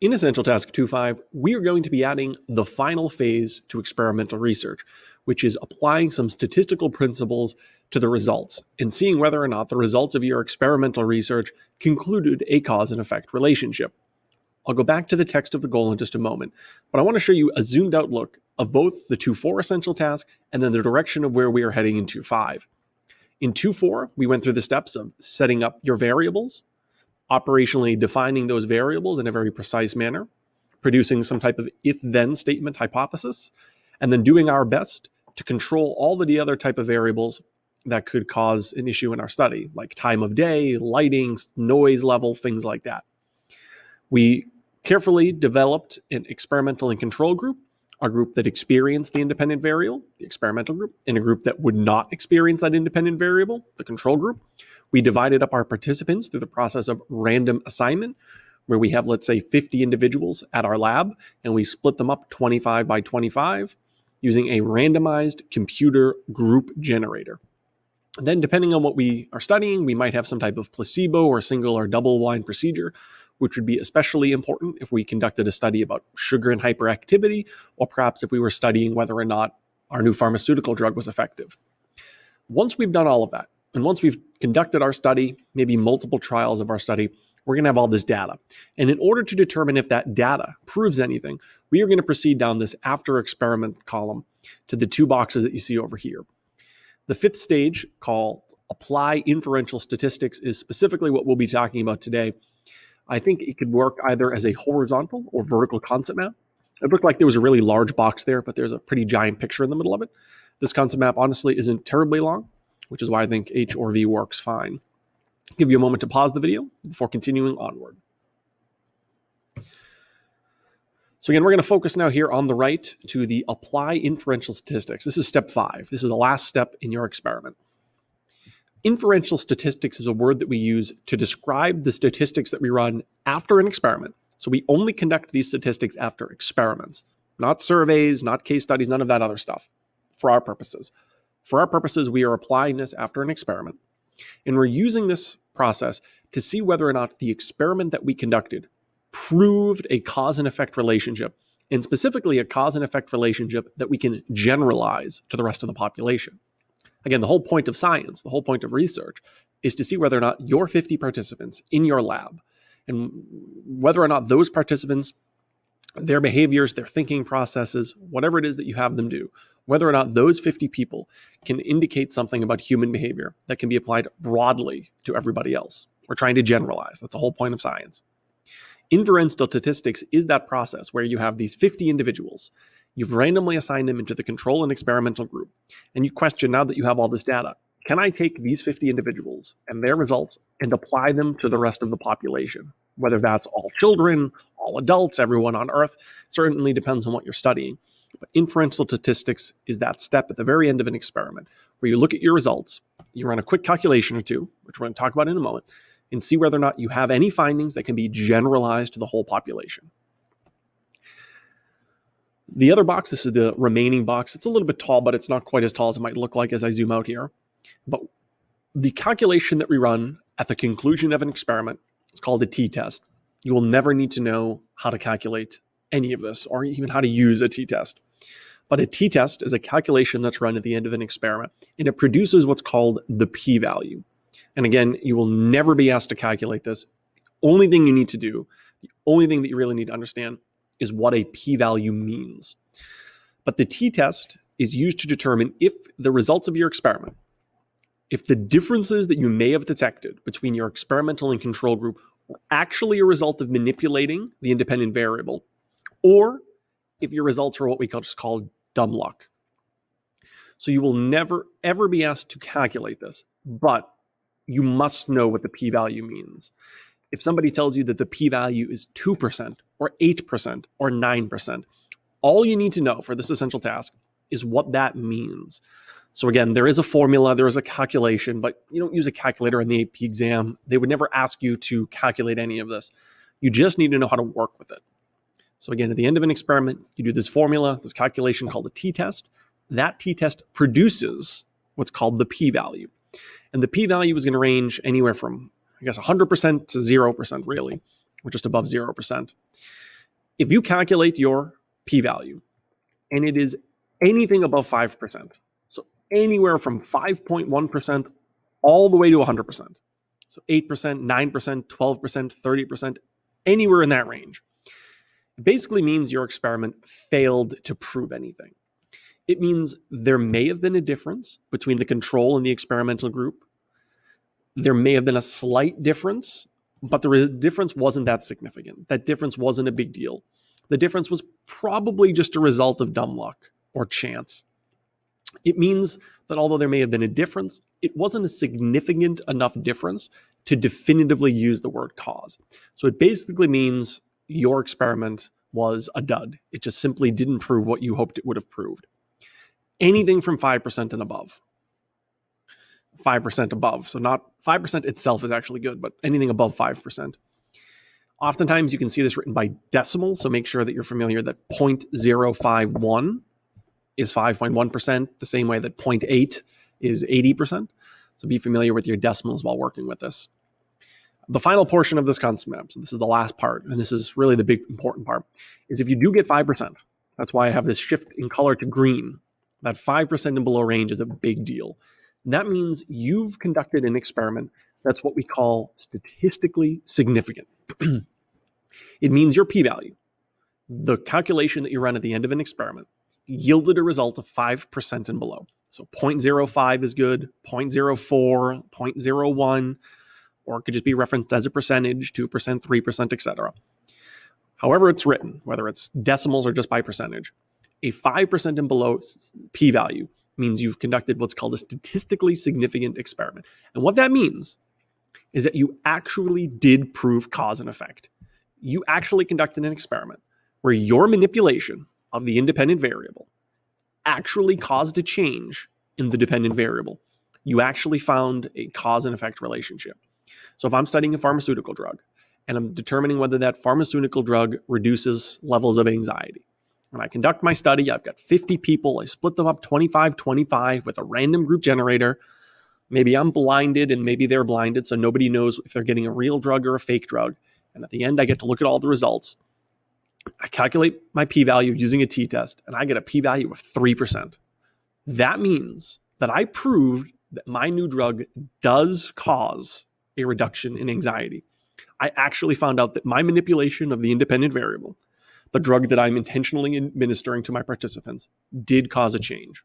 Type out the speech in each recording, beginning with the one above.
In Essential Task 2.5, we are going to be adding the final phase to experimental research, which is applying some statistical principles to the results and seeing whether or not the results of your experimental research concluded a cause and effect relationship. I'll go back to the text of the goal in just a moment, but I want to show you a zoomed out look of both the 2.4 essential task and then the direction of where we are heading in 2.5. In 2.4, we went through the steps of setting up your variables, operationally defining those variables in a very precise manner, producing some type of if-then statement hypothesis, and then doing our best to control all the other type of variables that could cause an issue in our study, like time of day, lighting, noise level, things like that. We carefully developed an experimental and control group, a group that experienced the independent variable, the experimental group, and a group that would not experience that independent variable, the control group. We divided up our participants through the process of random assignment, where we have, let's say, 50 individuals at our lab, and we split them up 25 by 25 using a randomized computer group generator. And then, depending on what we are studying, we might have some type of placebo or single or double blind procedure, which would be especially important if we conducted a study about sugar and hyperactivity, or perhaps if we were studying whether or not our new pharmaceutical drug was effective. Once we've done all of that, and once we've conducted our study, maybe multiple trials of our study, we're going to have all this data. And in order to determine if that data proves anything, we are going to proceed down this after experiment column to the two boxes that you see over here. The fifth stage, called Apply Inferential Statistics, is specifically what we'll be talking about today. I think it could work either as a horizontal or vertical concept map. It looked like there was a really large box there, but there's a pretty giant picture in the middle of it. This concept map honestly isn't terribly long, which is why I think H or V works fine. I'll give you a moment to pause the video before continuing onward. So again, we're going to focus now here on the right to the Apply Inferential Statistics. This is step 5. This is the last step in your experiment. Inferential statistics is a word that we use to describe the statistics that we run after an experiment. So we only conduct these statistics after experiments, not surveys, not case studies, none of that other stuff for our purposes. For our purposes, we are applying this after an experiment, and we're using this process to see whether or not the experiment that we conducted proved a cause and effect relationship, and specifically a cause and effect relationship that we can generalize to the rest of the population. Again, the whole point of science, the whole point of research, is to see whether or not your 50 participants in your lab, and whether or not those participants, their behaviors, their thinking processes, whatever it is that you have them do, whether or not those 50 people can indicate something about human behavior that can be applied broadly to everybody else. We're trying to generalize. That's the whole point of science. Inferential statistics is that process where you have these 50 individuals. You've randomly assigned them into the control and experimental group, and you question, now that you have all this data, can I take these 50 individuals and their results and apply them to the rest of the population? Whether that's all children, all adults, everyone on Earth, certainly depends on what you're studying. But inferential statistics is that step at the very end of an experiment where you look at your results, you run a quick calculation or two, which we're going to talk about in a moment, and see whether or not you have any findings that can be generalized to the whole population. The other box, this is the remaining box. It's a little bit tall, but it's not quite as tall as it might look like as I zoom out here. But the calculation that we run at the conclusion of an experiment is called a t-test. You will never need to know how to calculate any of this or even how to use a t-test. But a t-test is a calculation that's run at the end of an experiment, and it produces what's called the p-value. And again, you will never be asked to calculate this. The only thing you need to do, the only thing that you really need to understand is what a p-value means. But the t-test is used to determine if the results of your experiment, if the differences that you may have detected between your experimental and control group were actually a result of manipulating the independent variable, or if your results are what we just call dumb luck. So you will never, ever be asked to calculate this, but you must know what the p-value means. If somebody tells you that the p-value is 2% or 8% or 9%, all you need to know for this essential task is what that means. So again, there is a formula, there is a calculation, but you don't use a calculator in the AP exam. They would never ask you to calculate any of this. You just need to know how to work with it. So again, at the end of an experiment, you do this formula, this calculation called a t-test. That t-test produces what's called the p-value. And the p-value is going to range anywhere from, 100% to 0%, really. We're just above 0%. If you calculate your p-value and it is anything above 5%, so anywhere from 5.1% all the way to 100%, so 8%, 9%, 12%, 30%, anywhere in that range, it basically means your experiment failed to prove anything. It means there may have been a difference between the control and the experimental group. There may have been a slight difference, but the difference wasn't that significant. That difference wasn't a big deal. The difference was probably just a result of dumb luck or chance. It means that although there may have been a difference, it wasn't a significant enough difference to definitively use the word cause. So it basically means your experiment was a dud. It just simply didn't prove what you hoped it would have proved. Anything from 5% and above. 5% above. So not 5% itself is actually good, but anything above 5%. Oftentimes you can see this written by decimals, so make sure that you're familiar that 0.051 is 5.1%, the same way that 0.8 is 80%. So be familiar with your decimals while working with this. The final portion of this concept map, so this is the last part, and this is really the big important part, is if you do get 5%, that's why I have this shift in color to green, that 5% and below range is a big deal. And that means you've conducted an experiment that's what we call statistically significant. It means your p-value, the calculation that you run at the end of an experiment, yielded a result of 5% and below. So 0.05 is good, 0.04, 0.01, or it could just be referenced as a percentage, 2%, 3%, etc. However it's written, whether it's decimals or just by percentage, a 5% and below p-value means you've conducted what's called a statistically significant experiment. And what that means is that you actually did prove cause and effect. You actually conducted an experiment where your manipulation of the independent variable actually caused a change in the dependent variable. You actually found a cause and effect relationship. So if I'm studying a pharmaceutical drug and I'm determining whether that pharmaceutical drug reduces levels of anxiety, when I conduct my study, I've got 50 people, I split them up 25-25 with a random group generator. Maybe I'm blinded and maybe they're blinded, so nobody knows if they're getting a real drug or a fake drug. And at the end, I get to look at all the results. I calculate my p-value using a t-test, and I get a p-value of 3%. That means that I proved that my new drug does cause a reduction in anxiety. I actually found out that my manipulation of the independent variable, the drug that I'm intentionally administering to my participants, did cause a change.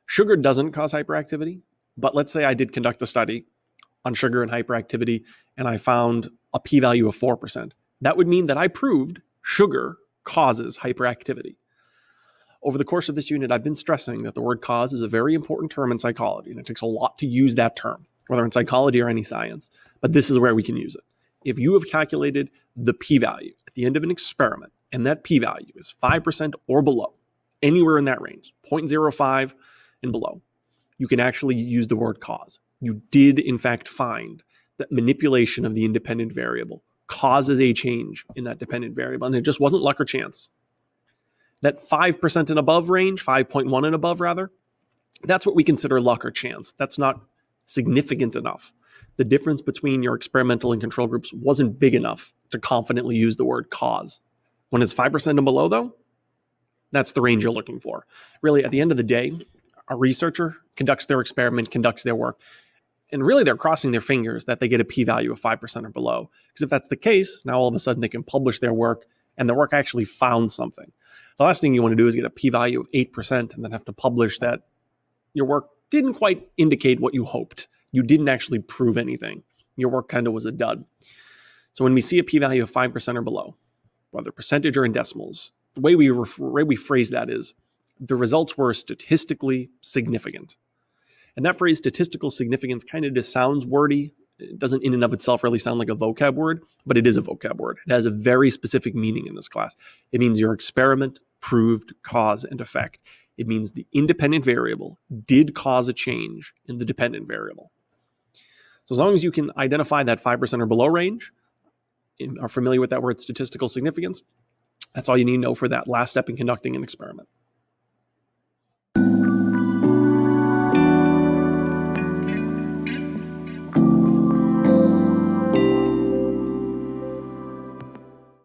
Sugar doesn't cause hyperactivity, but let's say I did conduct a study on sugar and hyperactivity, and I found a p-value of 4%. That would mean that I proved sugar causes hyperactivity. Over the course of this unit, I've been stressing that the word cause is a very important term in psychology, and it takes a lot to use that term, whether in psychology or any science, but this is where we can use it. If you have calculated the p-value at the end of an experiment, and that p-value is 5% or below, anywhere in that range, 0.05 and below, you can actually use the word cause. You did, in fact, find that manipulation of the independent variable causes a change in that dependent variable, and it just wasn't luck or chance. That 5% and above range, 5.1 and above rather, that's what we consider luck or chance. That's not significant enough. The difference between your experimental and control groups wasn't big enough to confidently use the word cause. When it's 5% and below, though, that's the range you're looking for. Really, at the end of the day, a researcher conducts their experiment, conducts their work, and really they're crossing their fingers that they get a p-value of 5% or below. Because if that's the case, now all of a sudden they can publish their work, and their work actually found something. The last thing you want to do is get a p-value of 8% and then have to publish that your work didn't quite indicate what you hoped. You didn't actually prove anything. Your work kind of was a dud. So when we see a p-value of 5% or below, whether percentage or in decimals, the way we phrase that is the results were statistically significant. And that phrase, statistical significance, kind of just sounds wordy. It doesn't in and of itself really sound like a vocab word, but it is a vocab word. It has a very specific meaning in this class. It means your experiment proved cause and effect. It means the independent variable did cause a change in the dependent variable. So as long as you can identify that 5% or below range, are familiar with that word statistical significance, that's all you need to know for that last step in conducting an experiment.